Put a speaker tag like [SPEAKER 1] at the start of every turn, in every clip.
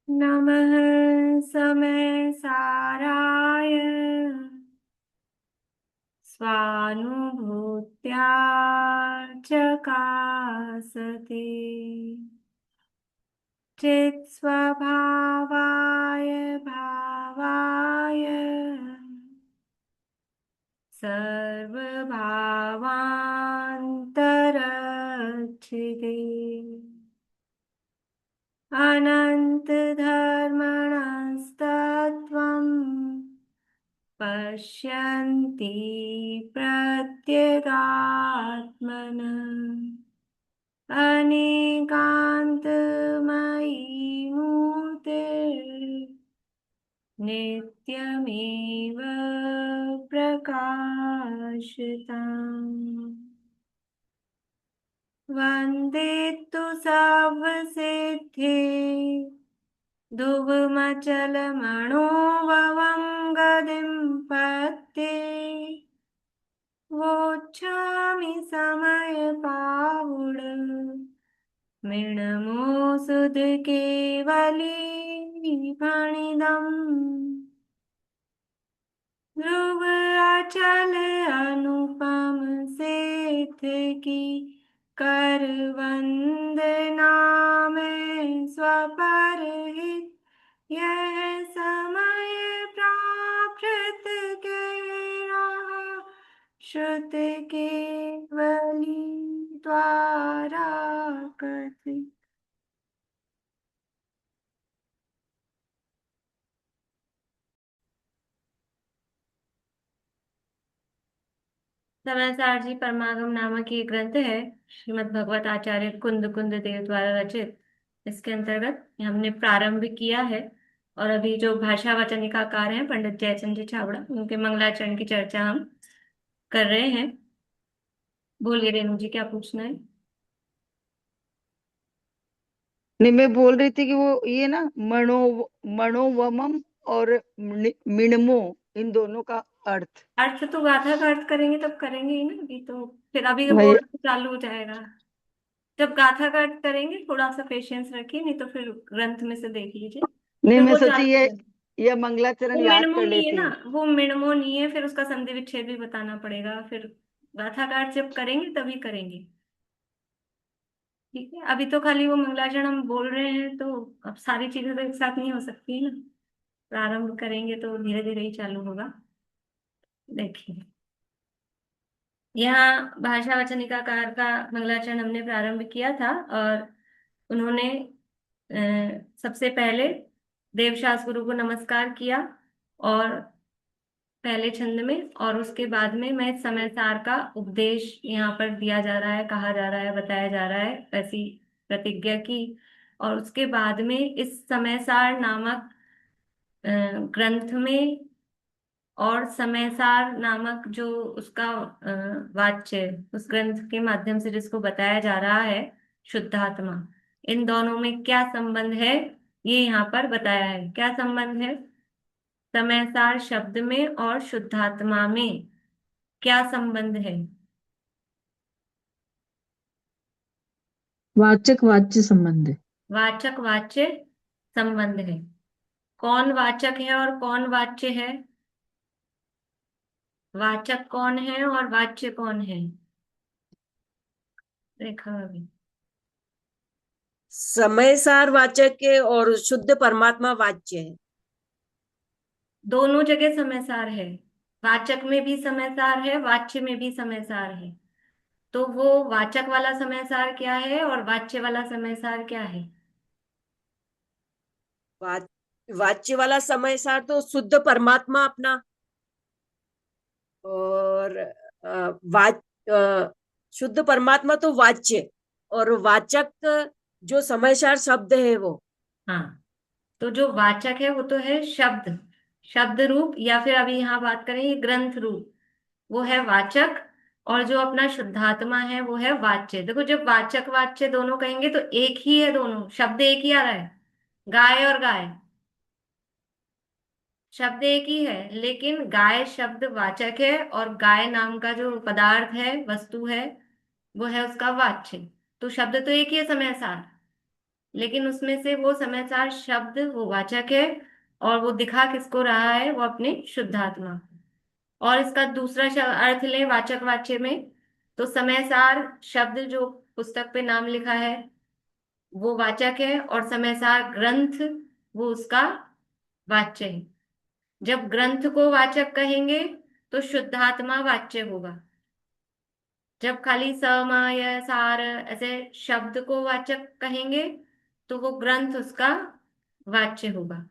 [SPEAKER 1] नमः समय साराय स्वानुभूत्या चकासते चित्स्वभावाय भावाय सर्वभावान्तरच्छिदे अनन्तधर्मणस्तत्त्वम् पश्यन्ति प्रत्यगात्मनः अनेकान्तमयी मूर्तिर् नित्यमेव प्रकाशिताम् वन्दे तु सर्वसिद्धे ध्रुवमचलमणोभवं गतिं पत्ते वोच्छामि समयपाहुड मृणमो सुधकेवली फणिदम् ध्रुव अचल अनुपम सिद्ध की कर वंदना में स्वपर हित यह समय प्राकृत के रहा श्रुत केवली द्वारा कथित। समाचार जी परमागम नामक ये ग्रंथ है, श्रीमद् भगवत आचार्य कुंद कुंद देव द्वारा रचित। इसके अंतर्गत हमने प्रारंभ किया है और अभी जो भाषा वचनिकाकार हैं पंडित जयचंद जी छाबड़ा, उनके मंगलाचरण की चर्चा हम कर रहे हैं। बोलिए रेणु जी, क्या पूछना है?
[SPEAKER 2] नहीं, मैं बोल रही थी कि वो ये ना मणो मणोवमम और मिणमो, इन दोनों का अर्थ।
[SPEAKER 1] अर्थ तो गाथा का अर्थ करेंगे तब करेंगे ही ना, अभी तो फिर अभी वो
[SPEAKER 2] वही।
[SPEAKER 1] चालू हो जाएगा। जब गाथा का अर्थ करेंगे थोड़ा सा पेशेंस रखिए, नहीं तो फिर ग्रंथ में से देख लीजिए,
[SPEAKER 2] नहीं,
[SPEAKER 1] फिर
[SPEAKER 2] मैं
[SPEAKER 1] वो
[SPEAKER 2] सोची
[SPEAKER 1] चालू हो जाएगा।
[SPEAKER 2] ये मंगलाचरण
[SPEAKER 1] वो
[SPEAKER 2] याद
[SPEAKER 1] मिनमो
[SPEAKER 2] कर
[SPEAKER 1] नहीं है ना,
[SPEAKER 2] लेती।
[SPEAKER 1] वो मिनमो नहीं है, फिर उसका संधि विच्छेद भी बताना पड़ेगा। फिर गाथा का अर्थ जब करेंगे तभी करेंगे। ठीक है, अभी तो खाली वो मंगलाचरण हम बोल रहे हैं, तो अब सारी चीजें तो एक साथ नहीं हो सकती है ना। प्रारंभ करेंगे तो धीरे धीरे ही चालू होगा। देखिए, यहाँ भाषा वचनिकाकार का मंगलाचरण हमने प्रारंभ किया था और उन्होंने सबसे पहले देवशास गुरु को नमस्कार किया और पहले छंद में, और उसके बाद में मैं समय सार का उपदेश यहाँ पर दिया जा रहा है, कहा जा रहा है, बताया जा रहा है, ऐसी प्रतिज्ञा की। और उसके बाद में इस समय सार नामक ग्रंथ में और समय सार नामक जो उसका वाच्य, उस ग्रंथ के माध्यम से जिसको बताया जा रहा है, शुद्धात्मा, इन दोनों में क्या संबंध है ये यहाँ पर बताया है। क्या संबंध है? समय सार शब्द में और शुद्धात्मा में क्या संबंध है?
[SPEAKER 3] वाचक वाच्य संबंध है।
[SPEAKER 1] वाचक वाच्य संबंध है। कौन वाचक है और कौन वाच्य है? वाचक कौन है और वाच्य कौन है? रेखा अभी।
[SPEAKER 4] समय सार वाचक है और शुद्ध परमात्मा वाच्य है।
[SPEAKER 1] दोनों जगह समय सार है। वाचक में भी समय सार है, वाच्य में भी समय सार है। तो वो वाचक वाला समय सार क्या है और वाच्य वाला समय सार क्या है?
[SPEAKER 4] वा, वाच्य वाला समय सार तो शुद्ध परमात्मा अपना, और शुद्ध परमात्मा तो वाच्य, और वाचक जो समय सार शब्द है वो।
[SPEAKER 1] हाँ, तो जो वाचक है वो तो है शब्द, शब्द रूप, या फिर अभी यहाँ बात करें ये ग्रंथ रूप, वो है वाचक। और जो अपना शुद्धात्मा है वो है वाच्य। देखो, जब वाचक वाच्य दोनों कहेंगे तो एक ही है, दोनों शब्द एक ही आ रहा है। गाय और गाय शब्द एक ही है, लेकिन गाय शब्द वाचक है और गाय नाम का जो पदार्थ है, वस्तु है, वो है उसका वाच्य। तो शब्द तो एक ही है, समय सार। लेकिन उसमें से वो समाचार शब्द वो वाचक है, और वो दिखा किसको रहा है, वो अपने शुद्धात्मा। और इसका दूसरा अर्थ लें वाचक वाच्य में, तो समय सार शब्द जो पुस्तक पे नाम लिखा है वो वाचक है, और समय सार ग्रंथ वो उसका वाच्य है। जब ग्रंथ को वाचक कहेंगे तो शुद्धात्मा वाच्य होगा। जब खाली समय सार ऐसे शब्द को वाचक कहेंगे तो वो ग्रंथ उसका वाच्य होगा।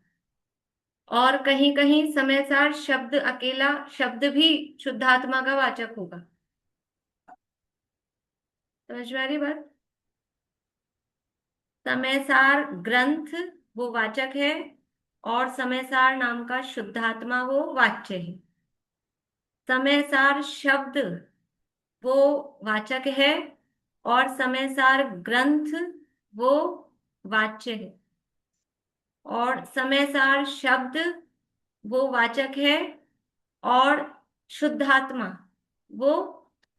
[SPEAKER 1] और कहीं कहीं समय सार शब्द अकेला शब्द भी शुद्धात्मा का वाचक होगा। समझ में आ रही बात? समयसार ग्रंथ वो वाचक है, और समयसार नाम का शुद्धात्मा वो वाच्य है। समयसार शब्द वो वाचक है, और समयसार ग्रंथ वो वाच्य है। और समयसार शब्द वो वाचक है, और शुद्धात्मा वो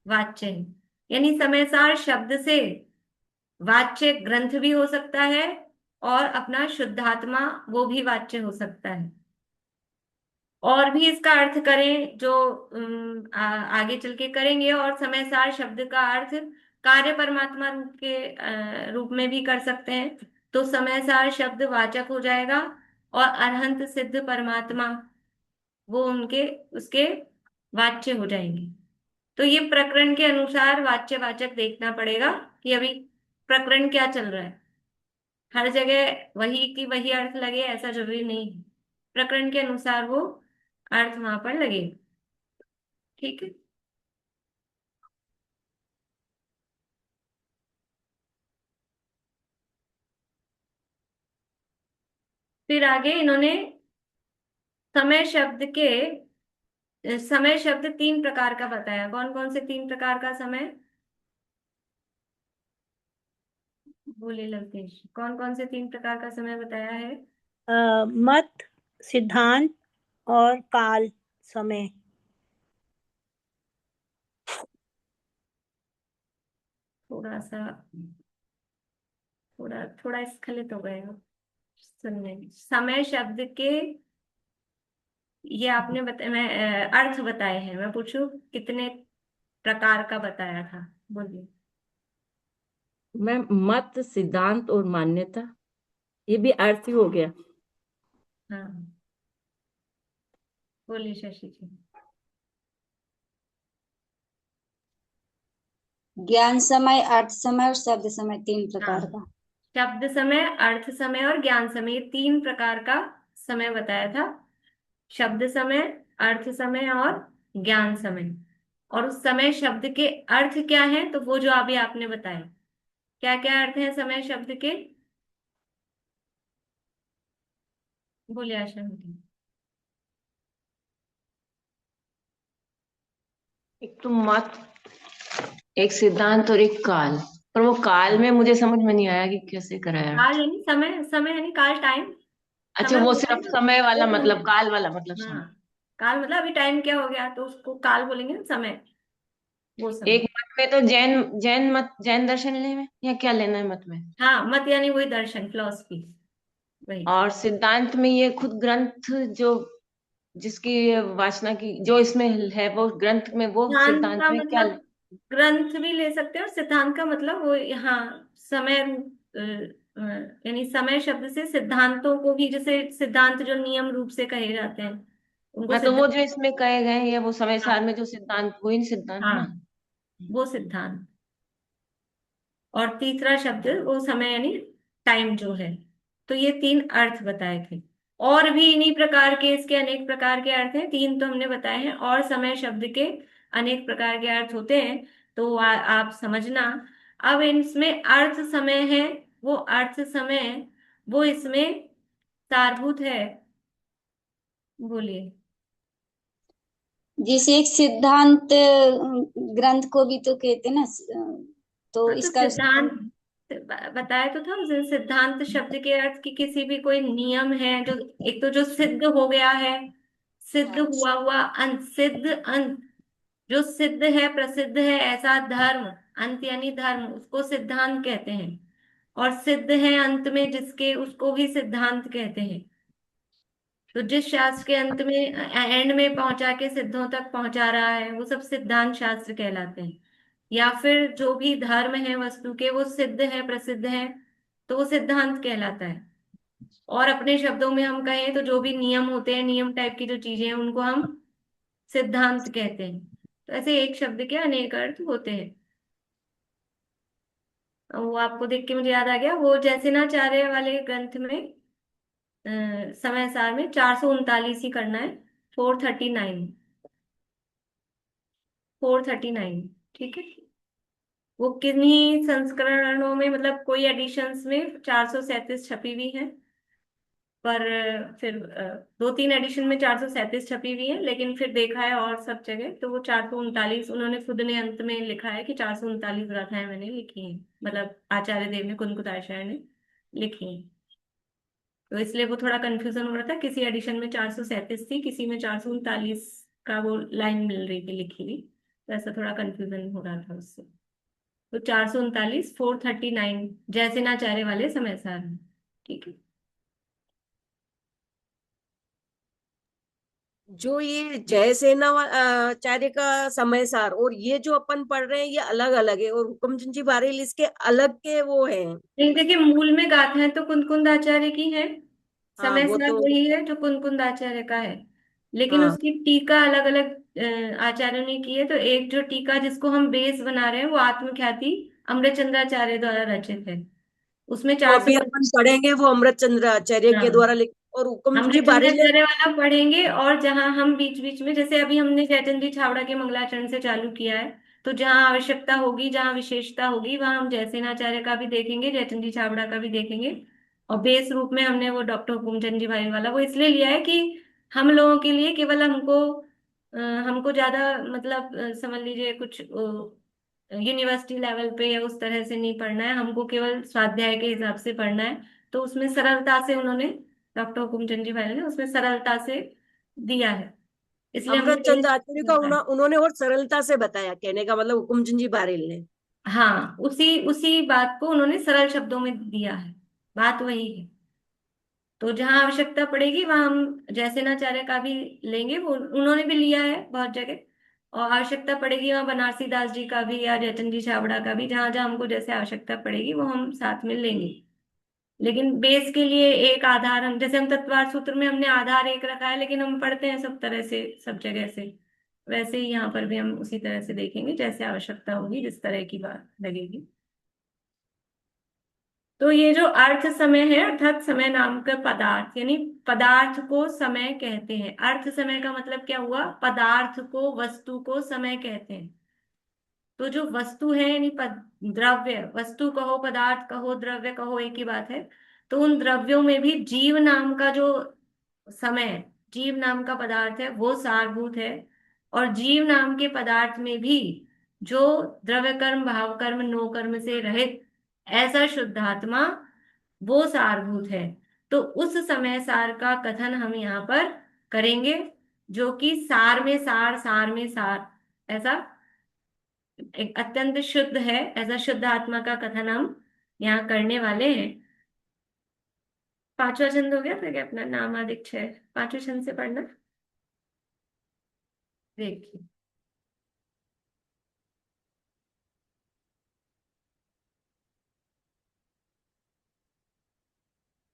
[SPEAKER 1] वाच्य है। यानी समयसार शब्द से वाच्य ग्रंथ भी हो सकता है, और अपना शुद्धात्मा वो भी वाच्य हो सकता है। और भी इसका अर्थ करें जो आगे चल के करेंगे। और समयसार शब्द का अर्थ कार्य परमात्मा रूप के रूप में भी कर सकते हैं। तो समयसार शब्द वाचक हो जाएगा, और अरहंत सिद्ध परमात्मा वो उनके उसके वाच्य हो जाएंगे। तो ये प्रकरण के अनुसार वाच्य वाचक देखना पड़ेगा कि अभी प्रकरण क्या चल रहा है। हर जगह वही की वही अर्थ लगे ऐसा जरूरी नहीं है। प्रकरण के अनुसार वो अर्थ वहां पर लगे। ठीक है। फिर आगे इन्होंने समय शब्द के समय शब्द तीन प्रकार का बताया। कौन कौन से तीन प्रकार का समय? बोले लवकेश, कौन कौन से तीन प्रकार का समय बताया है?
[SPEAKER 5] मत, सिद्धांत और काल समय।
[SPEAKER 1] थोड़ा सा थोड़ा थोड़ा स्खलित हो गए हो सुनने में। समय शब्द के ये आपने मैं अर्थ बताए हैं। मैं पूछूं कितने प्रकार का बताया था? बोलिए।
[SPEAKER 6] मैं मत, सिद्धांत और मान्यता, ये भी अर्थ ही हो गया।
[SPEAKER 1] हाँ, बोलिए शशि जी।
[SPEAKER 7] ज्ञान समय, अर्थ समय और शब्द समय, तीन
[SPEAKER 1] हाँ,
[SPEAKER 7] प्रकार का।
[SPEAKER 1] शब्द समय, अर्थ समय और ज्ञान समय, ये तीन प्रकार का समय बताया था। शब्द समय, अर्थ समय और ज्ञान समय। और उस समय शब्द के अर्थ क्या है, तो वो जो अभी आपने बताया। क्या क्या अर्थ है समय शब्द के? बोलिए आशा जी।
[SPEAKER 6] एक तो मत, एक सिद्धांत और एक काल। पर वो काल में मुझे समझ में नहीं आया कि कैसे कराया
[SPEAKER 1] काल
[SPEAKER 6] अर्थ।
[SPEAKER 1] यानी समय, समय यानी काल, टाइम।
[SPEAKER 6] अच्छा,
[SPEAKER 1] समय
[SPEAKER 6] वो
[SPEAKER 1] होता है
[SPEAKER 6] सिर्फ समय वाला
[SPEAKER 1] एक
[SPEAKER 6] मतलब,
[SPEAKER 1] मिनट।
[SPEAKER 6] काल वाला मतलब
[SPEAKER 1] हाँ,
[SPEAKER 6] समय।
[SPEAKER 1] काल मतलब अभी टाइम क्या हो गया तो उसको काल बोलेंगे ना, समय, वो समय।
[SPEAKER 6] एक मत में तो जैन जैन मत, जैन दर्शन लेना है या क्या लेना है मत में?
[SPEAKER 1] हाँ, मत यानी वही दर्शन, फिलोसफी, वही।
[SPEAKER 6] और सिद्धांत में ये खुद ग्रंथ जो जिसकी वासना की जो इसमें है, वो ग्रंथ में, वो
[SPEAKER 1] सिद्धांत
[SPEAKER 6] सिद्धांत
[SPEAKER 1] का
[SPEAKER 6] में क्या?
[SPEAKER 1] मतलब ग्रंथ भी ले सकते हैं, और सिद्धांत का मतलब वो यहाँ समय रूप यानी समय शब्द से सिद्धांतों को भी, जैसे सिद्धांत जो नियम रूप से कहे जाते हैं उनको
[SPEAKER 6] हाँ, तो वो
[SPEAKER 1] सिद्धांत।
[SPEAKER 6] जो इसमें कहे गए हैं, ये वो समय
[SPEAKER 1] हाँ,
[SPEAKER 6] सार में जो सिद्धांत, वही सिद्धांत
[SPEAKER 1] हाँ,
[SPEAKER 6] ना।
[SPEAKER 1] वो सिद्धांत। और तीसरा शब्द वो समय यानी टाइम जो है। तो ये तीन अर्थ बताए थे। और भी इन्हीं प्रकार के इसके अनेक प्रकार के अर्थ हैं। तीन तो हमने बताए हैं, और समय शब्द के अनेक प्रकार के अर्थ होते हैं। तो आप समझना। अब इसमें अर्थ समय है, वो अर्थ समय वो इसमें सारभूत है। बोलिए।
[SPEAKER 7] जैसे एक सिद्धांत ग्रंथ को भी तो कहते ना, तो
[SPEAKER 1] हाँ, तो
[SPEAKER 7] इसका
[SPEAKER 1] सिद्धांत बताया तो था उसे। सिद्धांत शब्द के अर्थ की किसी भी कोई नियम है जो, एक तो जो सिद्ध हो गया है, सिद्ध हुआ हुआ अंत, सिद्ध अंत, जो सिद्ध है प्रसिद्ध है ऐसा धर्म, अंत यानी धर्म, उसको सिद्धांत कहते हैं। और सिद्ध है अंत में जिसके, उसको भी सिद्धांत कहते हैं। तो जिस शास्त्र के अंत में, एंड में पहुंचा के सिद्धों तक पहुंचा रहा है, वो सब सिद्धांत शास्त्र कहलाते हैं। या फिर जो भी धर्म है वस्तु के, वो सिद्ध है, प्रसिद्ध है, तो वो सिद्धांत कहलाता है। और अपने शब्दों में हम कहें तो जो भी नियम होते हैं, नियम टाइप की जो चीजें हैं, उनको हम सिद्धांत कहते हैं। तो ऐसे एक शब्द के अनेक अर्थ होते हैं। वो आपको देख के मुझे याद आ गया, वो जैसिनाचार्य वाले ग्रंथ में समय सार में 439 ही करना है। 439, 439, ठीक है। वो किन्हीं संस्करणों में, मतलब कोई एडिशंस में 437 छपी हुई है, पर फिर 2-3 एडिशन में 437 छपी हुई है, लेकिन फिर देखा है और सब जगह तो वो 439, उन्होंने खुद ने अंत में लिखा है कि 439 गाथाएं मैंने लिखी हैं, मतलब आचार्य देव ने, कुंतुकाचार्य ने लिखी हैं। तो इसलिए वो थोड़ा कंफ्यूजन हो रहा था, किसी एडिशन में 437 थी, किसी में 439 का वो लाइन मिल रही थी लिखी हुई, तो ऐसा थोड़ा कंफ्यूजन हो रहा था उससे। तो 439, 439 जैसिनाचार्य वाले समय सार में, ठीक है।
[SPEAKER 4] जो ये आचार्य का समय सार और ये जो अपन पढ़ रहे हैं ये अलग अलग है, और हुकुमचंद जी बारेल इसके अलग के वो हैं।
[SPEAKER 1] नहीं देखिए, मूल में गाथाएं तो कुंद आचार्य की हैं,
[SPEAKER 4] हाँ
[SPEAKER 1] समय
[SPEAKER 4] वो
[SPEAKER 1] सार
[SPEAKER 4] तो।
[SPEAKER 1] वही है जो कुंद आचार्य का है, लेकिन
[SPEAKER 4] हाँ
[SPEAKER 1] उसकी टीका अलग अलग आचार्यों ने की है। तो एक जो टीका जिसको हम बेस बना रहे हैं, वो आत्मख्याति अमृतचंद्राचार्य द्वारा रचित है। उसमें
[SPEAKER 4] वो
[SPEAKER 1] चार
[SPEAKER 4] अभी
[SPEAKER 1] सौ
[SPEAKER 4] अपन पढ़ेंगे, वो अमृत चंद्र आचार्य के
[SPEAKER 1] हाँ,
[SPEAKER 4] द्वारा लिख, और हुकुमचंद जी बारेल ने।
[SPEAKER 1] अमृतचंद्राचार्य वाला पढ़ेंगे। और जहां हम बीच बीच में, जैसे अभी हमने जयचंद जी छाबड़ा के मंगलाचरण से चालू किया है, तो जहां आवश्यकता होगी, जहां विशेषता होगी, वहां हम जयसेनाचार्य का भी देखेंगे, जयचंद जी छाबड़ा का भी देखेंगे। और बेस रूप में हमने वो डॉक्टर हुकुमचंद जी भाई वाला वो इसलिए लिया है कि हम लोगों के लिए केवल हमको ज्यादा, मतलब समझ लीजिए कुछ यूनिवर्सिटी लेवल पे या उस तरह से नहीं पढ़ना है, हमको केवल स्वाध्याय के हिसाब से पढ़ना है। तो उसमें सरलता से उन्होंने, डॉक्टर हुकुमचंद जी भाई ने उसमें सरलता से दिया है, इसलिए हमने
[SPEAKER 4] अमृत चंद्र आचार्य का
[SPEAKER 1] कई।
[SPEAKER 4] उन्होंने और सरलता से बताया, कहने का मतलब हुकुमचंद जी बारेल ने।
[SPEAKER 1] हाँ, उसी उसी बात को उन्होंने सरल शब्दों में दिया है, बात वही है। तो जहां आवश्यकता पड़ेगी वहां हम जैसेनाचार्य का भी लेंगे, वो उन्होंने भी लिया है बहुत जगह। और आवश्यकता पड़ेगी वहां बनारसी दास जी का भी या जयचंद जी छाबड़ा का भी, जहां जहां हमको जैसे आवश्यकता पड़ेगी वो हम साथ में लेंगे। लेकिन बेस के लिए एक आधार, हम जैसे हम तत्वार्थ सूत्र में हमने आधार एक रखा है, लेकिन हम पढ़ते हैं सब तरह से, सब जगह से, वैसे ही यहाँ पर भी हम उसी तरह से देखेंगे, जैसे आवश्यकता होगी, जिस तरह की बात लगेगी। तो ये जो अर्थ समय है, अर्थात समय नाम का पदार्थ, यानी पदार्थ को समय कहते हैं। अर्थ समय का मतलब क्या हुआ, पदार्थ को, वस्तु को समय कहते हैं। तो जो वस्तु है, यानी द्रव्य, वस्तु कहो, पदार्थ कहो, द्रव्य कहो, एक ही बात है। तो उन द्रव्यों में भी जीव नाम का जो समय, जीव नाम का पदार्थ है, वो सारभूत है। और जीव नाम के पदार्थ में भी जो द्रव्य कर्म, भाव कर्म, नो कर्म से रहित ऐसा शुद्धात्मा, वो सारभूत है। तो उस समय सार का कथन हम यहाँ पर करेंगे, जो कि सार में सार, सार में सार, ऐसा एक अत्यंत शुद्ध है, ऐसा शुद्ध आत्मा का कथन हम यहाँ करने वाले हैं। पांचवा छंद हो गया था क्या अपना, नाम आदिक छह, पांचवें छंद से पढ़ना। देखिए,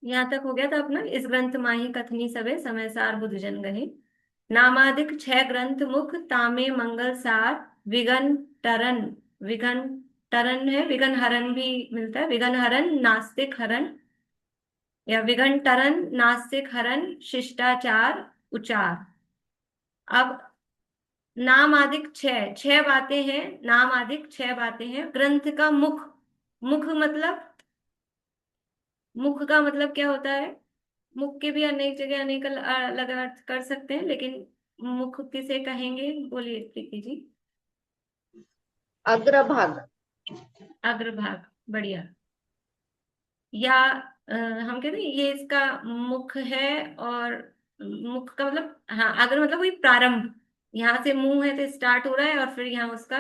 [SPEAKER 1] यहाँ तक हो गया था अपना। इस ग्रंथ माही कथनी सबे समय सार बुध जन गहे, नामादिक छह ग्रंथ मुख तामे मंगल सार, विघन टरन, विघन टरन है, विघन हरन भी मिलता है, विघन हरन, नास्तिक हरन, या विघन टरन, नास्तिक हरन, शिष्टाचार उचार। अब नाम आदिक छह, छह बातें हैं, नाम आदिक छह बातें हैं। ग्रंथ का मुख, मुख मतलब, मुख का मतलब क्या होता है, मुख के भी अनेक जगह अनेक अलग अर्थ कर सकते हैं, लेकिन मुख किसे कहेंगे, बोलिए प्रीति जी।
[SPEAKER 8] अग्रभाग।
[SPEAKER 1] अग्रभाग, बढ़िया। या हम कहते हैं ये इसका मुख है। और मुख का मतलब, हाँ, अग्र मतलब वही प्रारंभ, यहाँ से मुंह है तो स्टार्ट हो रहा है और फिर यहाँ उसका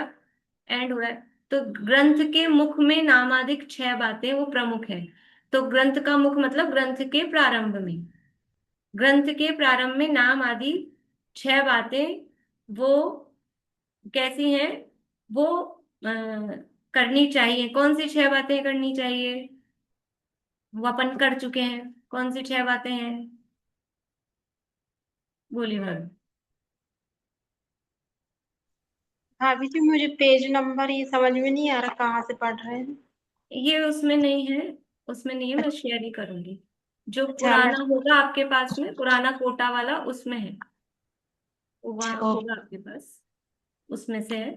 [SPEAKER 1] एंड हो रहा है। तो ग्रंथ के मुख में नामादिक 6 बातें वो प्रमुख है। तो ग्रंथ का मुख मतलब ग्रंथ के प्रारंभ में, ग्रंथ के प्रारंभ में नाम आदि 6 बातें वो कैसी हैं, वो करनी चाहिए। कौन सी 6 बातें करनी चाहिए, वो अपन कर चुके हैं। कौन सी 6 बातें हैं, बोलिए भाभी।
[SPEAKER 8] भाभी जी मुझे पेज नंबर ये समझ में नहीं आ रहा, कहाँ से पढ़ रहे हैं?
[SPEAKER 1] ये उसमें नहीं है, उसमें नहीं है, मैं शेयर ही करूंगी। जो
[SPEAKER 8] अच्छा मैं
[SPEAKER 1] पुराना होगा आपके पास में, पुराना कोटा वाला, उसमें है, वो वहां
[SPEAKER 8] ओ,
[SPEAKER 1] होगा आपके पास, उसमें से है।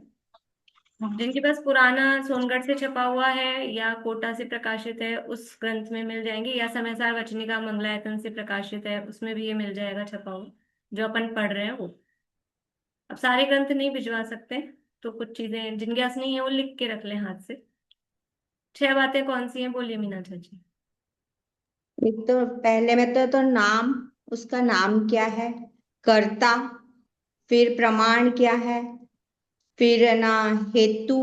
[SPEAKER 8] हाँ।
[SPEAKER 1] जिनके पास पुराना सोनगढ़ से छपा हुआ है या कोटा से प्रकाशित है, उस ग्रंथ में मिल जाएंगे, या समयसार वचनिका मंगलायतन से प्रकाशित है, उसमें भी ये मिल जाएगा छपा हुआ, जो अपन पढ़ रहे हैं वो। अब सारे ग्रंथ नहीं भिजवा सकते, तो कुछ चीजें जिनके पास नहीं है वो लिख के रख लें हाथ से। 6 बातें कौन सी हैं, बोलिए मीना चाची।
[SPEAKER 9] एक तो पहले में तो नाम, उसका नाम क्या है, कर्ता, फिर प्रमाण क्या है, फिर है ना हेतु,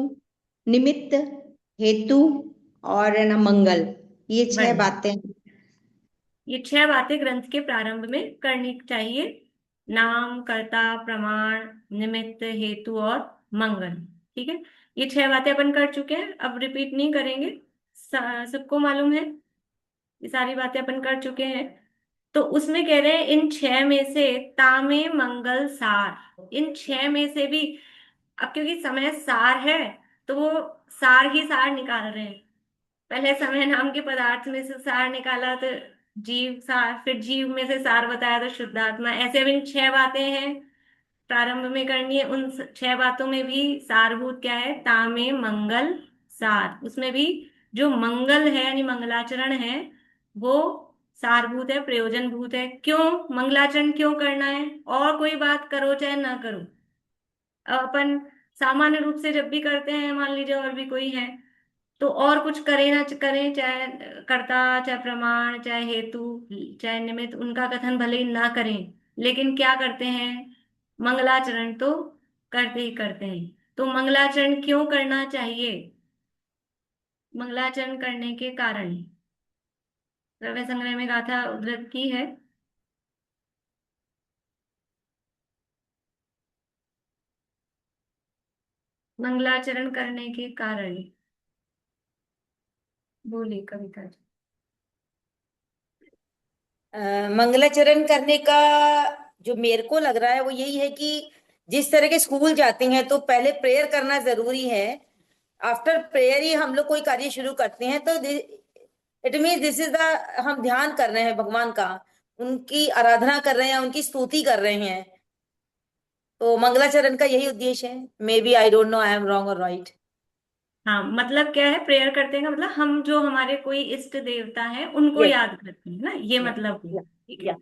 [SPEAKER 9] निमित्त, हेतु, और है ना मंगल, ये 6
[SPEAKER 1] बढ़िया,
[SPEAKER 9] बातें।
[SPEAKER 1] ये 6 बातें ग्रंथ के प्रारंभ में करनी चाहिए। नाम, कर्ता, प्रमाण, निमित्त, हेतु और मंगल। ठीक है, ये 6 बातें अपन कर चुके हैं, अब रिपीट नहीं करेंगे। सबको मालूम है, ये सारी बातें अपन कर चुके हैं। तो उसमें कह रहे हैं इन 6 में से तामे मंगल सार, इन 6 में से भी। अब क्योंकि समय सार है, तो वो सार ही सार निकाल रहे हैं। पहले समय नाम के पदार्थ में से सार निकाला, तो जीव सार, फिर जीव में से सार बताया तो शुद्धात्मा। ऐसे अब इन 6 बातें हैं, प्रारंभ में करनी है। उन 6 बातों में भी सारभूत क्या है, तामे मंगल सार। उसमें भी जो मंगल है यानी मंगलाचरण है, वो सारभूत है, प्रयोजन भूत है। क्यों मंगलाचरण क्यों करना है, और कोई बात करो चाहे ना करो। अब अपन सामान्य रूप से जब भी करते हैं, मान लीजिए और भी कोई है, तो और कुछ करें ना करें, चाहे कर्ता, चाहे प्रमाण, चाहे हेतु, चाहे निमित्त, उनका कथन भले ही ना करें, लेकिन क्या करते हैं, मंगलाचरण तो करते ही करते हैं। तो मंगलाचरण क्यों करना चाहिए, मंगलाचरण करने के कारण द्रव्य संग्रह में गाथा उद्धृत की है। मंगलाचरण करने के कारण, बोलिए कविता जी।
[SPEAKER 10] मंगलाचरण करने का जो मेरे को लग रहा है वो यही है कि जिस तरह के स्कूल जाते हैं तो पहले प्रेयर करना जरूरी है। आफ्टर प्रेयर ही हम लोग कोई कार्य शुरू करते हैं, तो it mean this is the, हम ध्यान कर रहे हैं भगवान का, उनकी आराधना कर रहे हैं, उनकी स्तुति कर रहे हैं। तो मंगलाचरण का यही उद्देश्य है। Maybe I don't know I am wrong और राइट।
[SPEAKER 1] हाँ, मतलब क्या है, प्रेयर करते हैं का मतलब हम जो हमारे कोई इष्ट देवता है उनको
[SPEAKER 10] यस,
[SPEAKER 1] याद करते हैं ना, ये
[SPEAKER 10] या
[SPEAKER 1] मतलब हुआ।
[SPEAKER 10] या
[SPEAKER 1] ठीक है,
[SPEAKER 10] या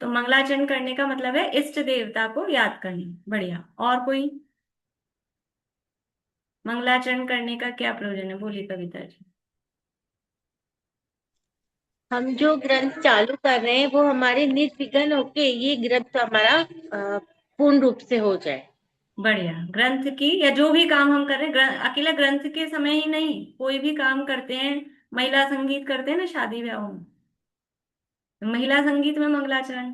[SPEAKER 1] तो मंगलाचरण करने का मतलब है इष्ट देवता को याद करना। बढ़िया, और कोई मंगलाचरण करने का क्या प्रयोजन है, बोलिए कविता जी।
[SPEAKER 8] हम जो ग्रंथ चालू कर रहे हैं वो हमारे निर्विघ्न होके ये ग्रंथ हमारा पूर्ण रूप से हो जाए।
[SPEAKER 1] बढ़िया, ग्रंथ की या जो भी काम हम कर रहे हैं, अकेला ग्रंथ के समय ही नहीं, कोई भी काम करते हैं, महिला संगीत करते हैं ना शादी ब्याह में, महिला संगीत में मंगलाचरण।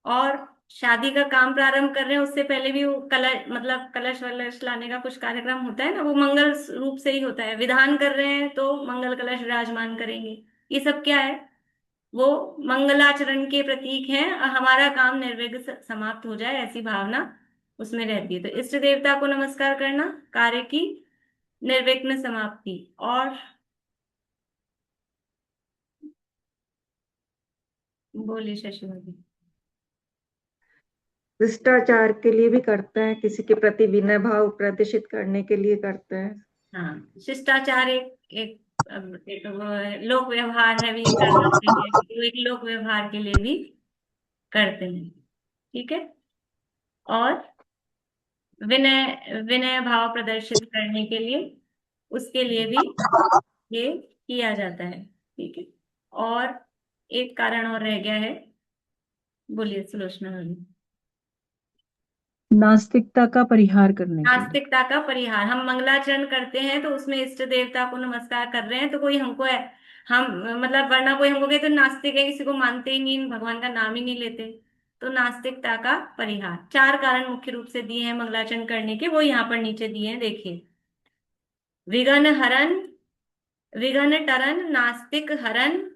[SPEAKER 1] और शादी का काम प्रारंभ कर रहे हैं, उससे पहले भी वो कलश, मतलब कलश वलश लाने का कुछ कार्यक्रम होता है ना, वो मंगल रूप से ही होता है। विधान कर रहे हैं तो मंगल कलश विराजमान करेंगे। ये सब क्या है, वो मंगलाचरण के प्रतीक हैं। और हमारा काम निर्विघ्न समाप्त हो जाए, ऐसी भावना उसमें रहती है। तो इष्ट देवता को नमस्कार करना, कार्य की निर्विघ्न समाप्ति। और बोलिए शशि भाभी।
[SPEAKER 11] शिष्टाचार के लिए भी करते हैं, किसी के प्रति विनय भाव प्रदर्शित करने के लिए करते हैं।
[SPEAKER 1] हाँ, शिष्टाचार एक एक एक वो है, लोक व्यवहार है भी करना चाहिए, तो एक लोक व्यवहार के लिए भी करते हैं। ठीक है, और विनय विनय भाव प्रदर्शित करने के लिए, उसके लिए भी ये किया जाता है। ठीक है, और एक कारण और रह गया है, बोलिए सुलोचना भाभी।
[SPEAKER 3] नास्तिकता का परिहार करने के लिए।
[SPEAKER 1] नास्तिकता का परिहार, हम मंगलाचरण करते हैं तो उसमें इष्ट देवता को नमस्कार कर रहे हैं, तो कोई हमको है, हम मतलब वरना कोई हमको कहे तो नास्तिक है, किसी को मानते ही नहीं, भगवान का नाम ही नहीं लेते। तो नास्तिकता का परिहार, 4 कारण मुख्य रूप से दिए हैं मंगलाचरण करने के, वो यहाँ पर नीचे दिए हैं, देखिए। विघ्न हरन, विघ्न टरन, नास्तिक हरन,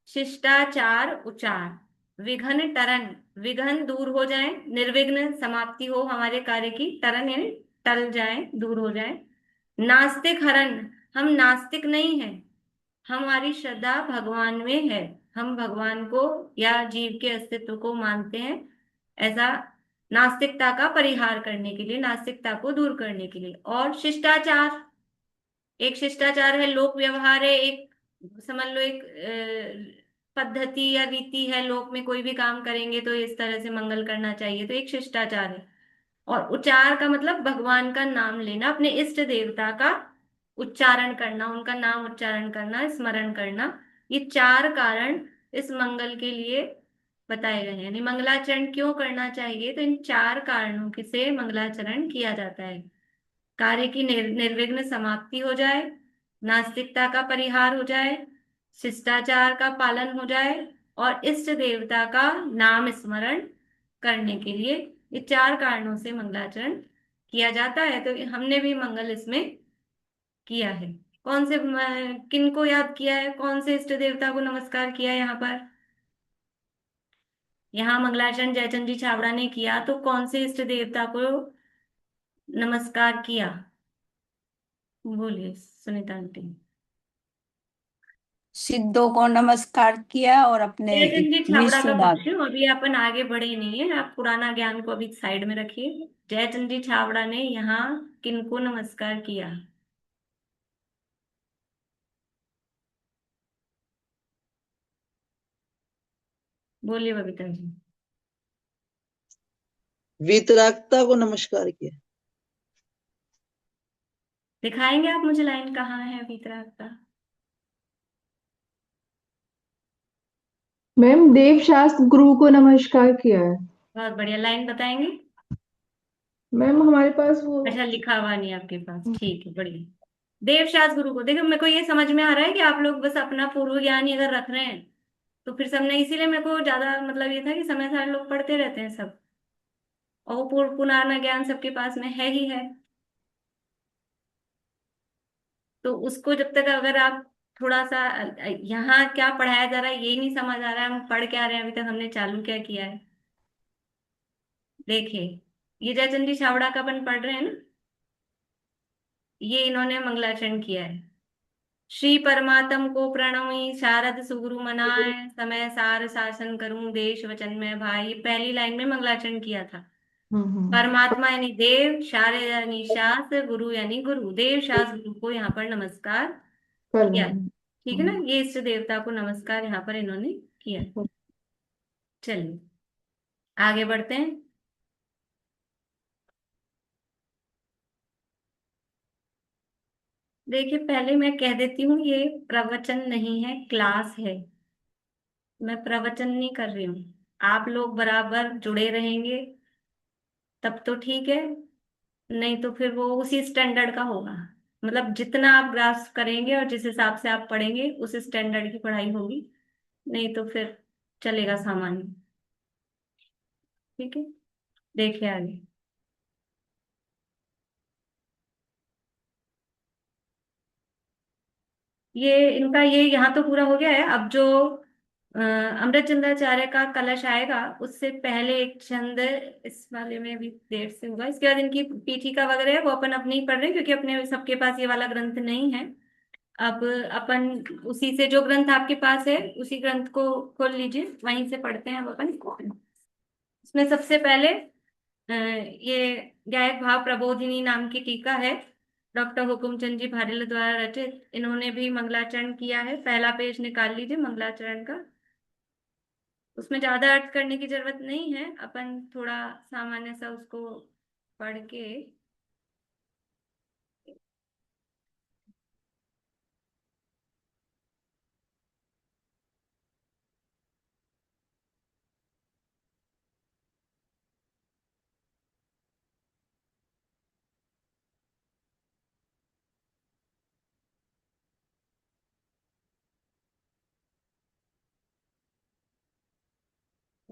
[SPEAKER 1] शिष्टाचार उचार। विघ्न टरन, विघ्न दूर हो जाए, निर्विघ्न समाप्ति हो हमारे कार्य की, टरन यानी टल जाए, दूर हो जाए। नास्तिक हरन, हम नास्तिक नहीं हैं, हमारी श्रद्धा भगवान में है, हम भगवान को या जीव के अस्तित्व को मानते हैं, ऐसा नास्तिकता का परिहार करने के लिए, नास्तिकता को दूर करने के लिए। और शिष्टाचार, एक शिष्टाचार है, लोक व्यवहार है, एक समझ लो एक पद्धति या रीति है, लोक में कोई भी काम करेंगे तो इस तरह से मंगल करना चाहिए, तो एक शिष्टाचार है। और उच्चार का मतलब भगवान का नाम लेना, अपने इष्ट देवता का उच्चारण करना, उनका नाम उच्चारण करना, स्मरण करना। ये 4 कारण इस मंगल के लिए बताए गए हैं। यानी मंगलाचरण क्यों करना चाहिए, तो इन 4 कारणों के से मंगलाचरण किया जाता है। कार्य की निर्विघ्न समाप्ति हो जाए, नास्तिकता का परिहार हो जाए, शिष्टाचार का पालन हो जाए, और इष्ट देवता का नाम स्मरण करने के लिए, ये 4 कारणों से मंगलाचरण किया जाता है। तो हमने भी मंगल इसमें किया है। कौन से किन को याद किया है, कौन से इष्ट देवता को नमस्कार किया है यहाँ पर? यहाँ मंगलाचरण जयचंद जी छाबड़ा ने किया, तो कौन से इष्ट देवता को नमस्कार किया? बोलिए सुनीता आंटी।
[SPEAKER 12] सिद्धों को नमस्कार किया और अपने
[SPEAKER 1] जयचंद जी छाबड़ा का
[SPEAKER 12] विश्वनाथ।
[SPEAKER 1] पक्ष हूँ, अभी अपन आगे बढ़े नहीं है, आप पुराना ज्ञान को अभी साइड में रखिए। जयचंद जी छाबड़ा ने यहाँ किनको नमस्कार किया? बोलिए बबीता जी।
[SPEAKER 13] वीतरागता को नमस्कार किया।
[SPEAKER 1] दिखाएंगे आप मुझे लाइन कहाँ है वीतराग का?
[SPEAKER 14] मैम देवशास्त्र गुरु को नमस्कार किया है।
[SPEAKER 1] बहुत बढ़िया, लाइन बताएंगे?
[SPEAKER 14] मैम हमारे पास वो
[SPEAKER 1] अच्छा, लिखा हुआ नहीं आपके पास, ठीक है, बढ़िया। देवशास्त्र गुरु को, देखो मेरे को ये समझ में आ रहा है कि आप लोग बस अपना पूर्व ज्ञान ही अगर रख रहे हैं तो फिर सबने, इसीलिए मेरे को ज्यादा मतलब ये था कि समय सारे लोग पढ़ते रहते हैं सब, और वो पूर्व पुराना ज्ञान सबके पास में है ही है। तो उसको जब तक अगर आप थोड़ा सा यहाँ क्या पढ़ाया जा रहा है ये नहीं समझ आ रहा है, हम पढ़ क्या रहे हैं, अभी तक हमने चालू क्या किया है। देखिए, ये जयचंदी छावड़ा का अपन पढ़ रहे हैं ना, ये इन्होंने मंगलाचरण किया है। श्री परमात्म को प्रणमि शारद सुगुरु मनाए, समय सार शासन करूं देश वचन में भाई, ये पहली लाइन में मंगलाचरण किया था। परमात्मा यानी देव, शारद यानी शास्त्र, गुरु यानी गुरु, देव शास्त्र गुरु को यहाँ पर नमस्कार किया। ठीक है ना, ये इष्ट देवता को नमस्कार यहाँ पर इन्होंने किया। चलिए आगे बढ़ते हैं। देखिए, पहले मैं कह देती हूँ, ये प्रवचन नहीं है, क्लास है। मैं प्रवचन नहीं कर रही हूँ, आप लोग बराबर जुड़े रहेंगे तब तो ठीक है, नहीं तो फिर वो उसी स्टैंडर्ड का होगा। मतलब जितना आप ग्रास्प करेंगे और जिस हिसाब से आप पढ़ेंगे उस स्टैंडर्ड की पढ़ाई होगी, नहीं तो फिर चलेगा सामान्य। ठीक है, देखिए आगे। ये इनका ये यहाँ तो पूरा हो गया है। अब जो अमृत चंद्राचार्य का कलश आएगा उससे पहले एक छंद इस वाले में भी देर से होगा, इसके बाद इनकी पीठिका वगैरह है वो अपन अपने ही पढ़ रहे हैं क्योंकि अपने सबके पास ये वाला ग्रंथ नहीं है। अब अपन उसी से, जो ग्रंथ आपके पास है उसी ग्रंथ को खोल लीजिए, वहीं से पढ़ते हैं अब अपन। इसमें सबसे पहले ये गायक भाव प्रबोधिनी नाम की टीका है, डॉक्टर हुकुमचंद जी भारेल द्वारा रचित। इन्होंने भी मंगलाचरण किया है। पहला पेज निकाल लीजिए मंगलाचरण का, उसमें ज्यादा अर्थ करने की जरूरत नहीं है, अपन थोड़ा सामान्य सा उसको पढ़ के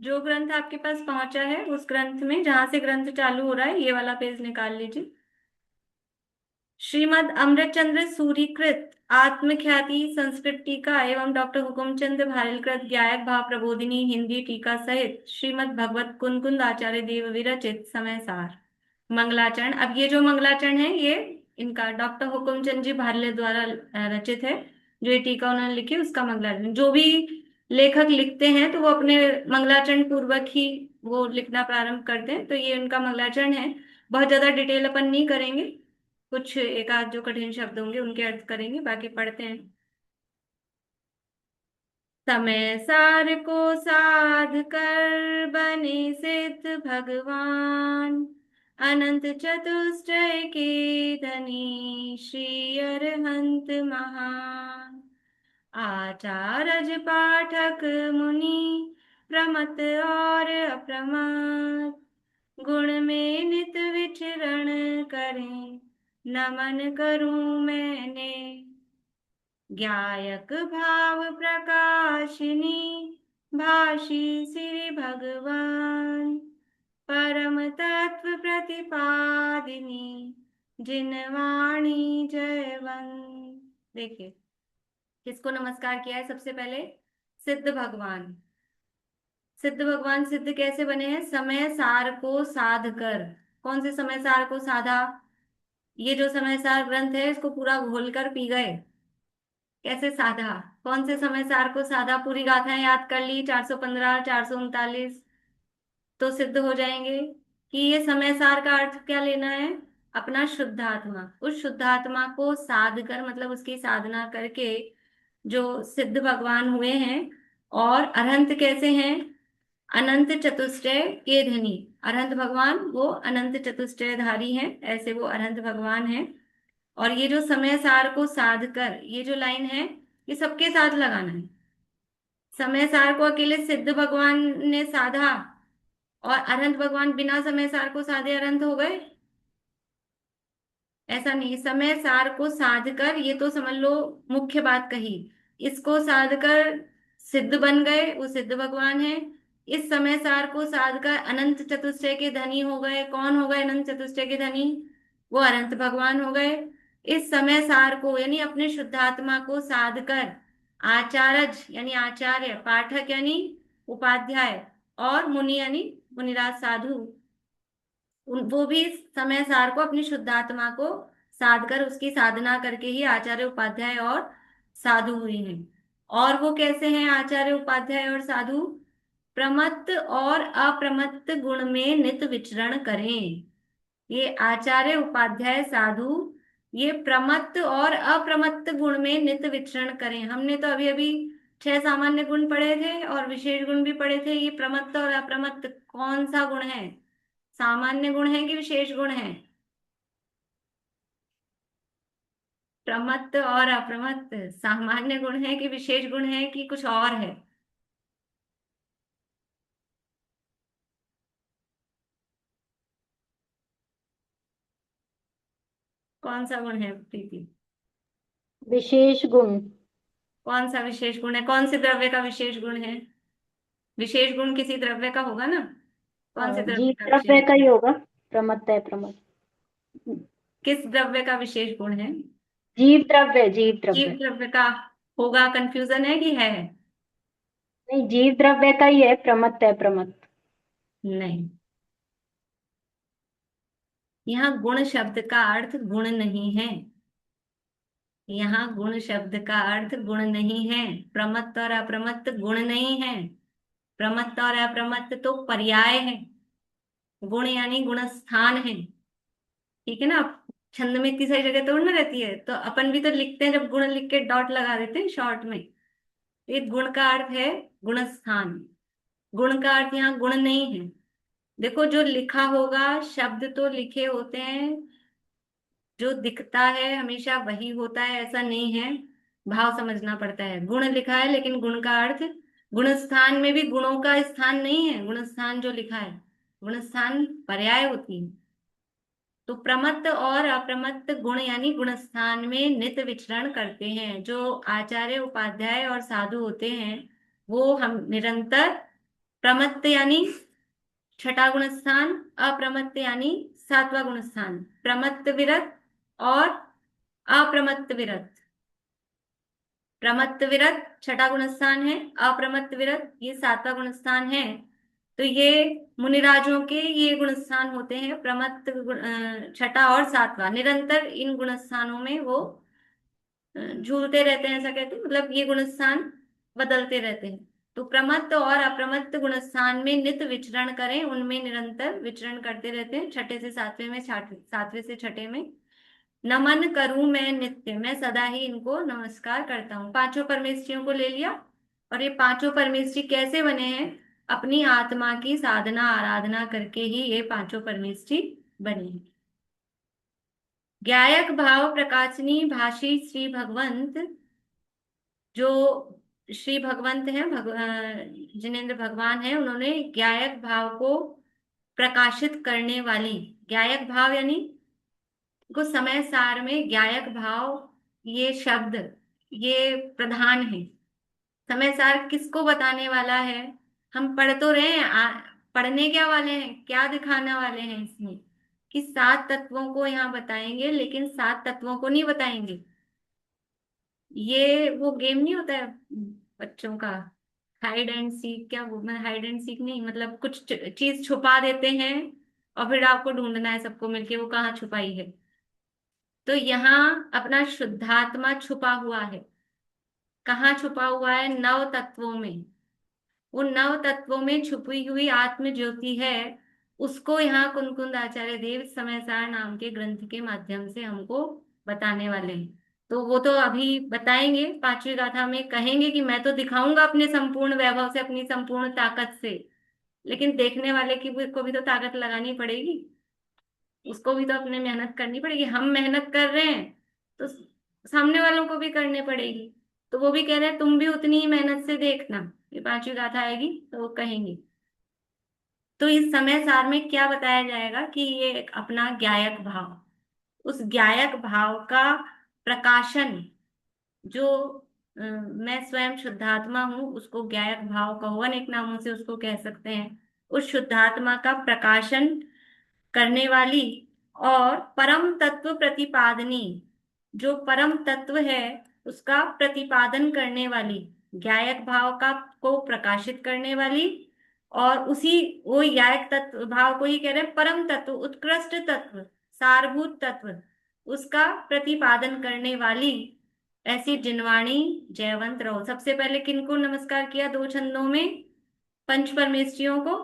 [SPEAKER 1] जो ग्रंथ आपके पास पहुंचा है उस ग्रंथ में जहां से ग्रंथ चालू हो रहा है ये वाला पेज निकाल लीजिए। श्रीमद् अमृतचंद्र सूरीकृत आत्मख्याति संस्कृत टीका एवं डॉक्टर हुकुमचंद भारिलकृत ज्ञायक भाव प्रबोधिनी हिंदी टीका सहित श्रीमद् भगवत कुंकुंद आचार्य देव विरचित समय सार मंगलाचरण। अब ये जो मंगलाचरण है ये इनका डॉक्टर हुकुमचंद जी भार्ले द्वारा रचित है। जो ये टीका उन्होंने लिखी उसका मंगलाचरण। जो भी लेखक लिखते हैं तो वो अपने मंगलाचरण पूर्वक ही वो लिखना प्रारंभ करते हैं। तो ये उनका मंगलाचरण है। बहुत ज्यादा डिटेल अपन नहीं करेंगे, कुछ एक आध जो कठिन शब्द होंगे उनके अर्थ करेंगे, बाकी पढ़ते हैं। समय सार को साध कर बने सिद्ध भगवान, अनंत चतुष्टय के धनी श्री अरहंत महान। आचार्य पाठक मुनि प्रमत और अप्रमाद, गुण में नित विचरण करें नमन करूं मैंने। ज्ञायक भाव प्रकाशिनी भाषी श्री भगवान, परम तत्व प्रतिपादिनी जिन वाणी जयवंत। देखिए किसको नमस्कार किया है सबसे पहले? सिद्ध भगवान। सिद्ध भगवान सिद्ध कैसे बने हैं? समय सार को साध कर। कौन से समय सार को साधा? ये जो समय सार ग्रंथ है इसको पूरा घोल कर पी गए। कैसे साधा? कौन से समय सार को साधा? पूरी गाथाएं याद कर ली, 415 439, तो सिद्ध हो जाएंगे कि ये समय सार का अर्थ क्या लेना है? अपना शुद्धात्मा। उस शुद्धात्मा को साध कर मतलब उसकी साधना करके जो सिद्ध भगवान हुए हैं। और अरहंत कैसे हैं? अनंत चतुष्टय के धनी। अरहंत भगवान वो अनंत चतुष्टयधारी हैं, ऐसे वो अरहंत भगवान हैं। और ये जो समय सार को साध कर, ये जो लाइन है ये सबके साथ लगाना है। समय सार को अकेले सिद्ध भगवान ने साधा और अरहंत भगवान बिना समय सार को साधे अरहंत हो गए, ऐसा नहीं। समय सार को साध कर, ये तो समझ लो मुख्य बात कही, इसको साध कर सिद्ध बन गए, वो सिद्ध भगवान है। इस समय सार को साध कर अनंत चतुष्टय के धनी हो गए। कौन हो गए अनंत चतुष्टय के धनी? वो अनंत भगवान हो गए। इस समय सार को यानी अपने शुद्धात्मा को साध कर आचार्य यानी आचार्य, पाठक यानी उपाध्याय, और मुनि यानी मुनिराज साधु, वो भी समय सार को अपनी शुद्धात्मा को साध कर उसकी साधना करके ही आचार्य उपाध्याय और साधु हुए हैं। और वो कैसे हैं आचार्य उपाध्याय और साधु? प्रमत्त और अप्रमत्त गुण में नित विचरण करें। ये आचार्य उपाध्याय साधु ये प्रमत्त और अप्रमत्त गुण में नित विचरण करें। हमने तो अभी अभी 6 सामान्य गुण पढ़े थे और विशेष गुण भी पढ़े थे। ये प्रमत्त और अप्रमत्त कौन सा गुण है? सामान्य गुण है कि विशेष गुण है? प्रमत्त और अप्रमत्त सामान्य गुण है कि विशेष गुण है कि कुछ और है? कौन सा गुण है प्रीति?
[SPEAKER 5] विशेष गुण।
[SPEAKER 1] कौन सा विशेष गुण है? कौन से द्रव्य का विशेष गुण है? विशेष गुण किसी द्रव्य का होगा ना? कौन से द्रव्य
[SPEAKER 5] जीव
[SPEAKER 1] का
[SPEAKER 5] द्रव्य
[SPEAKER 1] विशेष
[SPEAKER 5] का
[SPEAKER 1] गुण?
[SPEAKER 5] ही होगा, प्रमत्त है प्रमत्त।
[SPEAKER 1] किस द्रव्य का विशेष गुण है?
[SPEAKER 5] जीव द्रव्य, जीव
[SPEAKER 1] जीव
[SPEAKER 5] द्रव्य।
[SPEAKER 1] द्रव्य का होगा? कंफ्यूजन है कि है?
[SPEAKER 5] नहीं, जीव द्रव्य का ही है, प्रमत्त है प्रमत्त।
[SPEAKER 1] नहीं, यहाँ गुण शब्द का अर्थ गुण नहीं है। यहाँ गुण शब्द का अर्थ गुण नहीं है। प्रमत्त और अप्रमत्त गुण नहीं है। प्रमत्त और अप्रमत्त तो पर्याय है। गुण यानी गुण स्थान है। ठीक है ना? छंद में इतनी सारी जगह तोड़ ना रहती है, तो अपन भी तो लिखते हैं, जब गुण लिख के डॉट लगा देते हैं शॉर्ट में। एक गुण का अर्थ है गुण स्थान। गुण का अर्थ यहाँ गुण नहीं है। देखो जो लिखा होगा, शब्द तो लिखे होते हैं, जो दिखता है हमेशा वही होता है ऐसा नहीं है। भाव समझना पड़ता है। गुण लिखा है लेकिन गुण का अर्थ, गुण स्थान में भी गुणों का स्थान नहीं है। गुण स्थान जो लिखा है, गुण स्थान पर्याय होती है। तो प्रमत्त और अप्रमत्त गुण यानी गुण स्थान में नित विचरण करते हैं। जो आचार्य उपाध्याय और साधु होते हैं वो हम निरंतर प्रमत्त यानी छठा गुण स्थान, अप्रमत्त यानी सातवां गुण स्थान। प्रमत्त विरत और अप्रमत्त विरत। प्रमत्त विरत छठा गुण स्थान है, अप्रमत्त विरत ये सातवां गुण स्थान है। तो ये मुनिराजों के ये गुण स्थान होते हैं, प्रमत्त छठा और सातवां। निरंतर इन गुण स्थानों में वो झूलते रहते हैं, ऐसा कहते हैं, मतलब ये गुण स्थान बदलते रहते हैं। तो प्रमत्त और अप्रमत्त गुण स्थान में नित विचरण करें, उनमें निरंतर विचरण करते रहते हैं, छठे से सातवें में, सातवें से छठे में। नमन करूं मैं नित्य, मैं सदा ही इनको नमस्कार करता हूँ। पांचों परमेष्ठियों को ले लिया। और ये पांचों परमेष्ठी कैसे बने हैं? अपनी आत्मा की साधना आराधना करके ही ये पांचों परमेष्ठी बने हैं। ज्ञायक भाव प्रकाशनी भाषी श्री भगवंत, जो श्री भगवंत हैं, जिनेन्द्र भगवान है, उन्होंने ज्ञायक भाव को प्रकाशित करने वाली, ज्ञायक भाव यानी को समय सार में ज्ञायक भाव ये शब्द ये प्रधान है। समय सार किसको बताने वाला है? हम पढ़ तो रहे हैं, पढ़ने क्या वाले हैं, क्या दिखाने वाले हैं इसमें कि 7 तत्वों को यहाँ बताएंगे, लेकिन 7 तत्वों को नहीं बताएंगे। ये वो गेम नहीं होता है बच्चों का, हाइड एंड सीक, क्या वो, मैं हाइड एंड सीक नहीं, मतलब कुछ चीज छुपा देते हैं और फिर आपको ढूंढना है सबको मिलके वो कहाँ छुपाई है। तो यहाँ अपना शुद्धात्मा छुपा हुआ है। कहाँ छुपा हुआ है? 9 तत्वों में। उन 9 तत्वों में छुपी हुई आत्म ज्योति है, उसको यहाँ कुंकुंद आचार्य देव समय सार नाम के ग्रंथ के माध्यम से हमको बताने वाले हैं। तो वो तो अभी बताएंगे, 5वीं गाथा में कहेंगे कि मैं तो दिखाऊंगा अपने संपूर्ण वैभव से, अपनी संपूर्ण ताकत से, लेकिन देखने वाले की को भी तो ताकत लगानी पड़ेगी, उसको भी तो अपने मेहनत करनी पड़ेगी। हम मेहनत कर रहे हैं तो सामने वालों को भी करनी पड़ेगी। तो वो भी कह रहे हैं तुम भी उतनी ही मेहनत से देखना। ये 5वीं गाथा आएगी तो वो कहेंगे। तो इस समय सार में क्या बताया जाएगा कि ये एक अपना ज्ञायक भाव, उस ज्ञायक भाव का प्रकाशन, जो मैं स्वयं शुद्धात्मा हूं उसको ज्ञायक भाव कहो, अनेक नामों से उसको कह सकते हैं, उस शुद्धात्मा का प्रकाशन करने वाली और परम तत्व प्रतिपादनी, जो परम तत्व है उसका प्रतिपादन करने वाली, ज्ञायक भाव का को प्रकाशित करने वाली, और उसी वो ज्ञायक तत्व भाव को ही कह रहे हैं परम तत्व, उत्कृष्ट तत्व, सारभूत तत्व, उसका प्रतिपादन करने वाली ऐसी जिनवाणी जयवंत रहो। सबसे पहले किनको नमस्कार किया? 2 छंदों में पंच परमेष्ठियों को।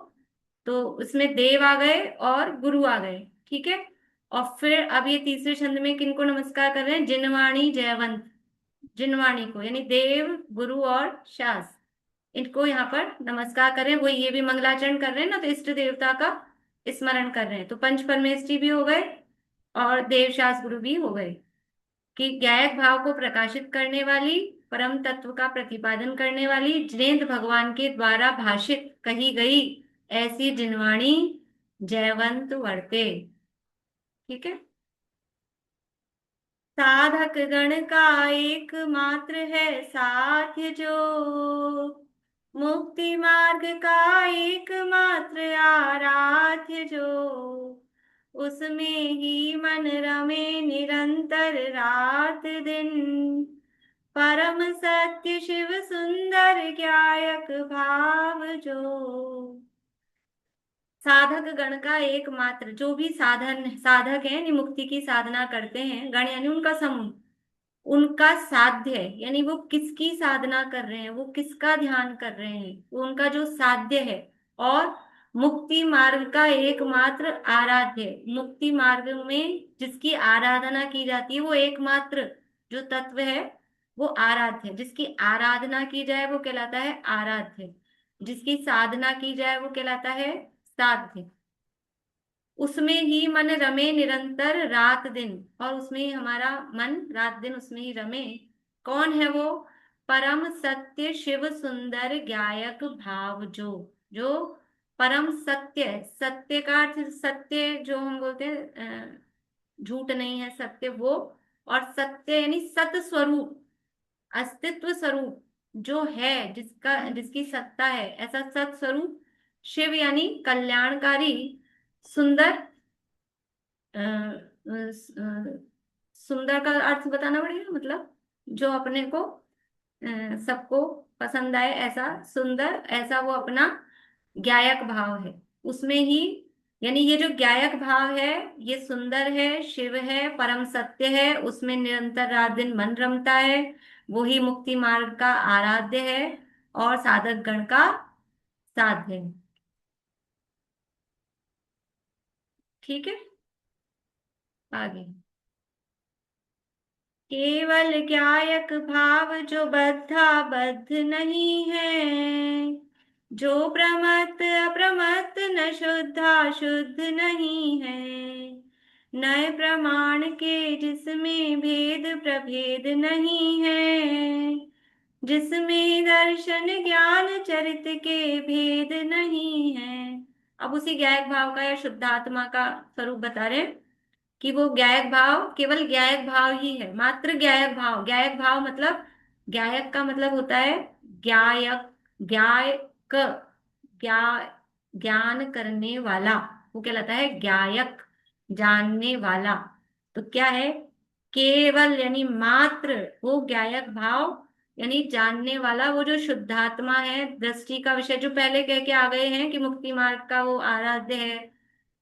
[SPEAKER 1] तो उसमें देव आ गए और गुरु आ गए, ठीक है। और फिर अब ये तीसरे छंद में किनको नमस्कार कर रहे हैं? जिनवाणी जयवंत, जिनवाणी को, यानी देव गुरु और शास, इनको यहाँ पर नमस्कार कर रहे हैं। वो ये भी मंगलाचरण कर रहे हैं ना, तो इष्ट देवता का स्मरण कर रहे हैं। तो पंच परमेष्ठी भी हो गए और देव शास गुरु भी हो गए कि ज्ञायक भाव को प्रकाशित करने वाली, परम तत्व का प्रतिपादन करने वाली, जिनेन्द्र भगवान के द्वारा भाषित कही गई ऐसी जिनवाणी जयवंत वर्ते, ठीक है। साधक गण का एक मात्र है साध्य, जो मुक्ति मार्ग का एक मात्र आराध्य, जो उसमें ही मन रमे निरंतर रात दिन, परम सत्य शिव सुंदर ज्ञायक भाव जो। साधक गण का एकमात्र, जो भी साधक है, यानी मुक्ति की साधना करते हैं, गण यानी उनका समूह, उनका साध्य यानी वो किसकी साधना कर रहे हैं, वो किसका ध्यान कर रहे हैं, वो उनका जो साध्य है, और मुक्ति मार्ग का एकमात्र आराध्य, मुक्ति मार्ग में जिसकी आराधना की जाती है वो एकमात्र जो तत्व है वो आराध्य, जिसकी आराधना की जाए वो कहलाता है आराध्य, जिसकी साधना की जाए वो कहलाता है साध्य। उसमें ही मन रमे निरंतर रात दिन, और उसमें ही हमारा मन रात दिन उसमें ही रमे। कौन है वो? परम सत्य शिव सुंदर ज्ञायक भाव जो परम सत्य है। सत्य का अर्थ सत्य जो हम बोलते हैं झूठ नहीं है, सत्य वो, और सत्य यानी सत स्वरूप, अस्तित्व स्वरूप जो है, जिसकी सत्ता है, ऐसा सत स्वरूप शिव यानी कल्याणकारी, सुंदर, अ, अ, अ, सुंदर का अर्थ बताना पड़ेगा, मतलब जो अपने को सबको पसंद आए, ऐसा सुंदर, ऐसा वो अपना ज्ञायक भाव है उसमें ही। यानी ये जो ज्ञायक भाव है, ये सुंदर है, शिव है, परम सत्य है, उसमें निरंतर रात दिन मन रमता है, वो ही मुक्ति मार्ग का आराध्य है और साधक गण का साध्य है। ठीक है, आगे। केवल ज्ञायक भाव जो बद्धा बद्ध नहीं है, जो प्रमत्त अप्रमत्त न शुद्धा शुद्ध नहीं है, नए प्रमाण के जिसमें भेद प्रभेद नहीं है, जिसमें दर्शन ज्ञान चरित के भेद नहीं है। अब उसी ज्ञायक भाव का या शुद्धात्मा का स्वरूप बता रहे हैं कि वो ज्ञायक भाव केवल ज्ञायक भाव ही है, मात्र ज्ञायक भाव। ज्ञायक भाव मतलब, ज्ञायक का मतलब होता है ज्ञायक, ज्ञायक, ज्ञा ज्ञान करने वाला, वो कहलाता है ज्ञायक, जानने वाला। तो क्या है, केवल यानी मात्र वो ज्ञायक भाव, यानी जानने वाला, वो जो शुद्धात्मा है, दृष्टि का विषय, जो पहले कह के आ गए हैं कि मुक्ति मार्ग का वो आराध्य है,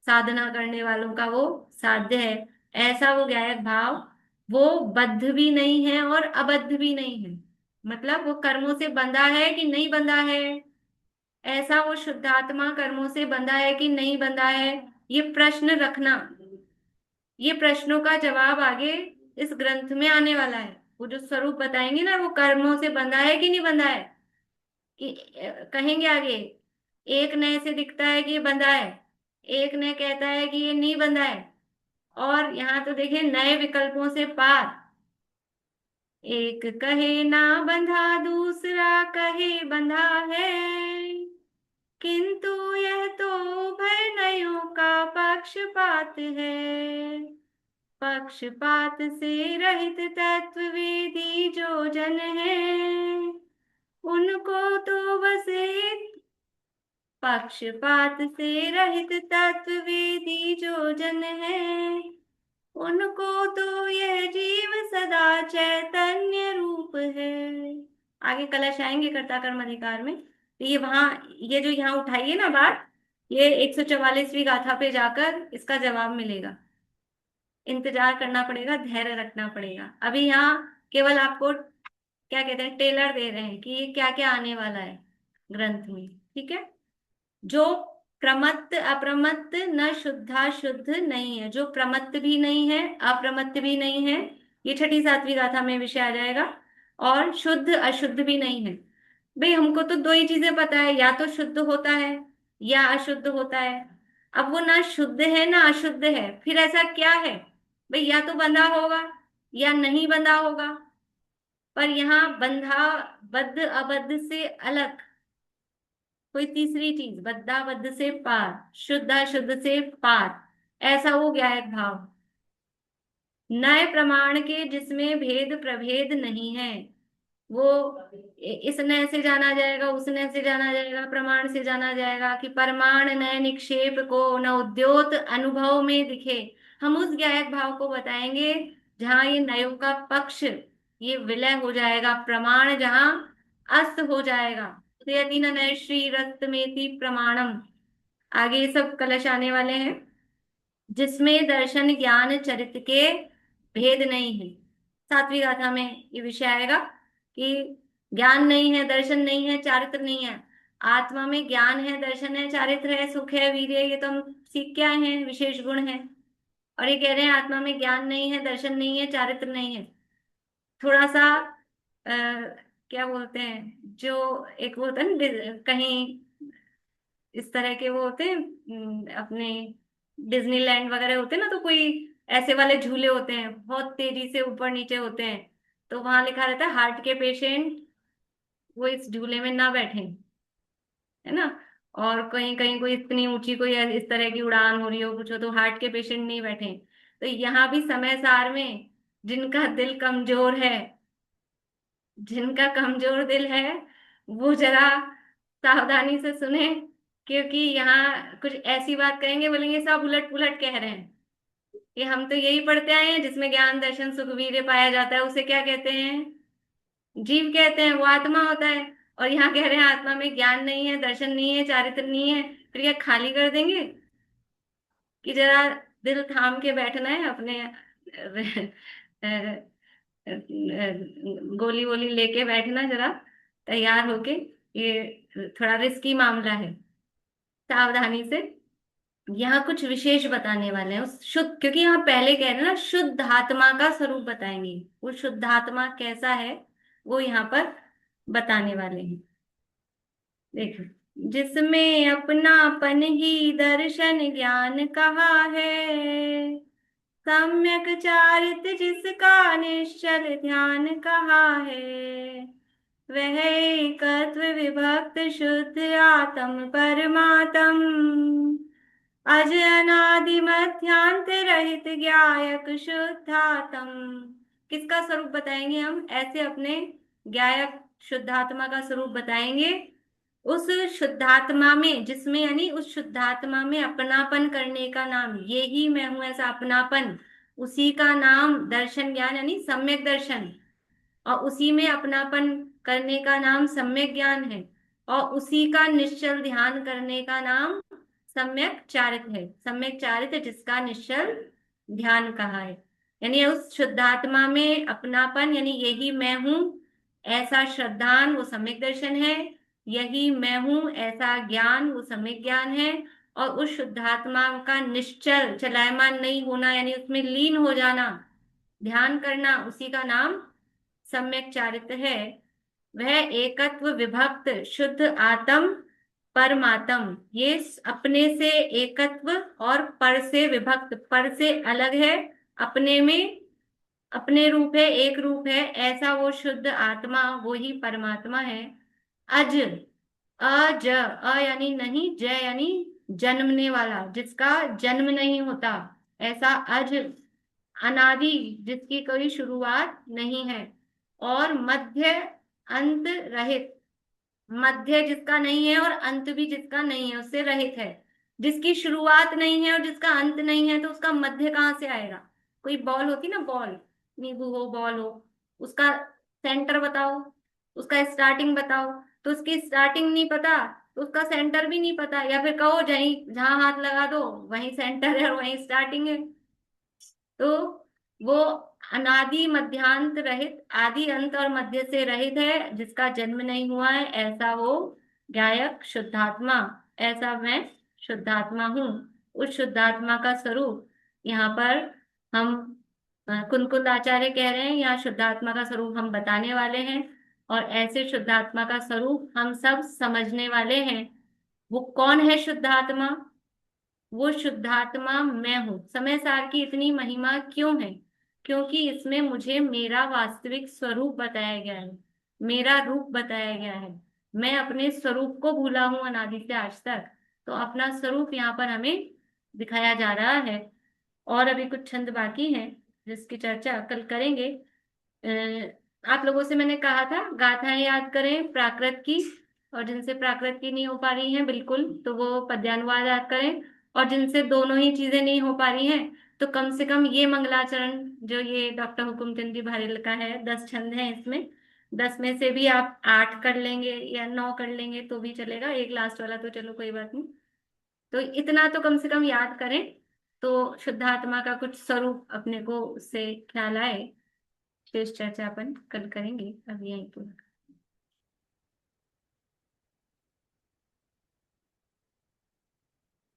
[SPEAKER 1] साधना करने वालों का वो साध्य है, ऐसा वो ज्ञायक भाव, वो बद्ध भी नहीं है और अबद्ध भी नहीं है। मतलब वो कर्मों से बंधा है कि नहीं बंधा है, ऐसा वो शुद्धात्मा कर्मों से बंधा है कि नहीं बंधा है, ये प्रश्न रखना। ये प्रश्नों का जवाब आगे इस ग्रंथ में आने वाला है। वो जो स्वरूप बताएंगे ना, वो कर्मों से बंधा है कि नहीं बंधा है, कि कहेंगे आगे। एक नए से दिखता है कि ये बंधा है, एक ने कहता है कि ये नहीं बंधा है, और यहाँ तो देखिए नए विकल्पों से पार। एक कहे ना बंधा, दूसरा कहे बंधा है, किंतु यह तो उभय नयों का पक्षपात है। पक्षपात से रहित तत्ववेदी जो जन है, उनको तो बस एक, पक्षपात से रहित तत्ववेदी जो जन है, उनको तो यह जीव सदा चैतन्य रूप है। आगे कलश आएंगे कर्ता कर्म अधिकार में, तो ये वहां, ये जो यहाँ उठाई है ना बात, ये 144वीं गाथा पे जाकर इसका जवाब मिलेगा। इंतजार करना पड़ेगा, धैर्य रखना पड़ेगा। अभी यहाँ केवल आपको क्या कहते हैं, टेलर दे रहे हैं कि ये क्या क्या आने वाला है ग्रंथ में। ठीक है, जो प्रमत्त अप्रमत्त न शुद्धा शुद्ध नहीं है, जो प्रमत्त भी नहीं है, अप्रमत्त भी नहीं है, ये छठी सातवीं गाथा में विषय आ जाएगा, और शुद्ध अशुद्ध भी नहीं है। भाई हमको तो दो ही चीजें पता है, या तो शुद्ध होता है या अशुद्ध होता है। अब वो ना शुद्ध है ना अशुद्ध है, फिर ऐसा क्या है भाई, या तो बंधा होगा या नहीं बंधा होगा। पर यहाँ बंधा, बद्ध अबद्ध से अलग कोई तीसरी चीज, बद्धा बद्ध से पार, शुद्ध अशुद्ध से पार, ऐसा वो ज्ञायक भाव, नए प्रमाण के जिसमें भेद प्रभेद नहीं है। वो इस नय से जाना जाएगा, उस नय से जाना जाएगा, प्रमाण से जाना जाएगा कि परमाण नय निक्षेप को न उद्योत अनुभव में दिखे। हम उस ज्ञायक भाव को बताएंगे जहां ये नयों का पक्ष ये विलय हो जाएगा, प्रमाण जहां अस्त हो जाएगा। यदि न नय श्री रत्मेति प्रमाणम, आगे ये सब कलश आने वाले हैं, जिसमें दर्शन ज्ञान चरित्र के भेद नहीं है। सातवीं गाथा में ये विषय आएगा कि ज्ञान नहीं है, दर्शन नहीं है, चारित्र नहीं है। आत्मा में ज्ञान है, दर्शन है, चारित्र है, सुख है, वीर्य है, ये तो हम सीख के आए हैं, विशेष गुण है। और ये कह रहे हैं आत्मा में ज्ञान नहीं है, दर्शन नहीं है, चारित्र नहीं है। थोड़ा सा क्या बोलते हैं, जो एक वो होता है ना, कहीं इस तरह के वो होते हैं, अपने डिज्नीलैंड वगैरह होते हैं ना, तो कोई ऐसे वाले झूले होते हैं, बहुत तेजी से ऊपर नीचे होते हैं, तो वहां लिखा रहता है हार्ट के पेशेंट वो इस झूले में ना बैठे, है ना। और कहीं कहीं कोई इतनी ऊंची कोई इस तरह की उड़ान हो रही हो कुछ हो, तो हार्ट के पेशेंट नहीं बैठे। तो यहाँ भी समय सार में जिनका दिल कमजोर है, जिनका कमजोर दिल है, वो जरा सावधानी से सुने क्योंकि यहाँ कुछ ऐसी बात करेंगे, बोलेंगे सब उलट पुलट कह रहे हैं। कि हम तो यही पढ़ते आए हैं, जिसमें ज्ञान दर्शन सुख वीर्य पाया जाता है उसे क्या कहते हैं? जीव कहते हैं, वो आत्मा होता है। और यहाँ कह रहे हैं आत्मा में ज्ञान नहीं है, दर्शन नहीं है, चारित्र नहीं है, फिर क्या खाली कर देंगे? कि जरा दिल थाम के बैठना है, अपने गोली वोली लेके बैठना, जरा तैयार होके। ये थोड़ा रिस्की मामला है, सावधानी से। यहाँ कुछ विशेष बताने वाले हैं उस शुद्ध, क्योंकि यहाँ पहले कह रहे हैं ना शुद्ध आत्मा का स्वरूप बताएंगे। वो शुद्ध आत्मा कैसा है वो यहाँ पर बताने वाले हैं। देखो, जिसमें अपनापन ही दर्शन ज्ञान कहा है, सम्यक चारित जिसका निश्चल ध्यान कहा है, वह एकत्व विभक्त शुद्ध आत्म परमात्म, अज अनादि मध्यांत रहित ज्ञायक शुद्धात्म। किसका स्वरूप बताएंगे हम? ऐसे अपने ज्ञायक शुद्धात्मा का स्वरूप बताएंगे। उस शुद्धात्मा में, जिसमें यानी उस शुद्धात्मा में अपनापन करने का नाम ये ही मैं हूं, ऐसा अपनापन, उसी का नाम दर्शन ज्ञान यानी सम्यक दर्शन, और उसी में अपनापन करने का नाम सम्यक ज्ञान है, और उसी का निश्चल ध्यान करने का नाम सम्यक चारित है। सम्यक चारित जिसका निश्चल ध्यान कहा है, यानी उस शुद्धात्मा में अपनापन यानी यही मैं हूं ऐसा श्रद्धान, वो सम्यक दर्शन है। यही मैं हूं ऐसा ज्ञान, वो सम्यक ज्ञान है। और उस शुद्धात्मा का निश्चल चलायमान नहीं होना यानी उसमें लीन हो जाना, ध्यान करना, उसी का नाम सम्यक चारित्र है। वह एकत्व विभक्त शुद्ध आत्म परमात्म, ये अपने से एकत्व और पर से विभक्त, पर से अलग है, अपने में अपने रूप है, एक रूप है, ऐसा वो शुद्ध आत्मा, वो ही परमात्मा है। अज, अज, अ यानी नहीं, ज यानी जन्मने वाला, जिसका जन्म नहीं होता, ऐसा अज, अनादि जिसकी कोई शुरुआत नहीं है, और मध्य अंत रहित, मध्य जिसका नहीं है और अंत भी जिसका नहीं है, उससे रहित है। जिसकी शुरुआत नहीं है और जिसका अंत नहीं है, तो उसका मध्य कहाँ से आएगा? कोई बॉल होती ना, बॉल, नींबू हो, बॉल हो, उसका सेंटर बताओ, उसका स्टार्टिंग बताओ। तो उसकी स्टार्टिंग नहीं पता तो उसका सेंटर भी नहीं पता, या फिर कहो जहीं जहां हाथ लगा दो वहीं सेंटर है और वहीं स्टार्टिंग है। तो वो अनादि मध्यांत रहित, आदि अंत और मध्य से रहित है, जिसका जन्म नहीं हुआ है, ऐसा वो ज्ञायक शुद्धात्मा, ऐसा मैं शुद्धात्मा हूँ। उस शुद्धात्मा का स्वरूप यहाँ पर हम कुंकुद आचार्य कह रहे हैं, यहाँ शुद्धात्मा का स्वरूप हम बताने वाले हैं। और ऐसे शुद्धात्मा का स्वरूप हम सब समझने वाले हैं। वो कौन है शुद्धात्मा? वो शुद्धात्मा मैं हूं। समय सार की इतनी महिमा क्यों है? क्योंकि इसमें मुझे मेरा वास्तविक स्वरूप बताया गया है, मेरा रूप बताया गया है। मैं अपने स्वरूप को भूला हूं अनादि से आज तक, तो अपना स्वरूप यहाँ पर हमें दिखाया जा रहा है। और अभी कुछ छंद बाकी हैं जिसकी चर्चा कल करेंगे। आप लोगों से मैंने कहा था गाथाएं याद करें प्राकृत की, और जिनसे प्राकृत की नहीं हो पा रही हैं बिल्कुल, तो वो पद्यानुवाद याद करें। और जिनसे दोनों ही चीजें नहीं हो पा रही हैं, तो कम से कम ये मंगलाचरण जो ये डॉक्टर हुकुमचंद जी भारेल का है, 10 छंद हैं इसमें, 10 में से भी आप 8 कर लेंगे या 9 कर लेंगे तो भी चलेगा, एक लास्ट वाला तो चलो कोई बात नहीं। तो इतना तो कम से कम याद करें, तो शुद्धात्मा का कुछ स्वरूप अपने को उससे ख्याल आए। शेष चर्चा अपन कल करेंगे। अब यहीं पूरा।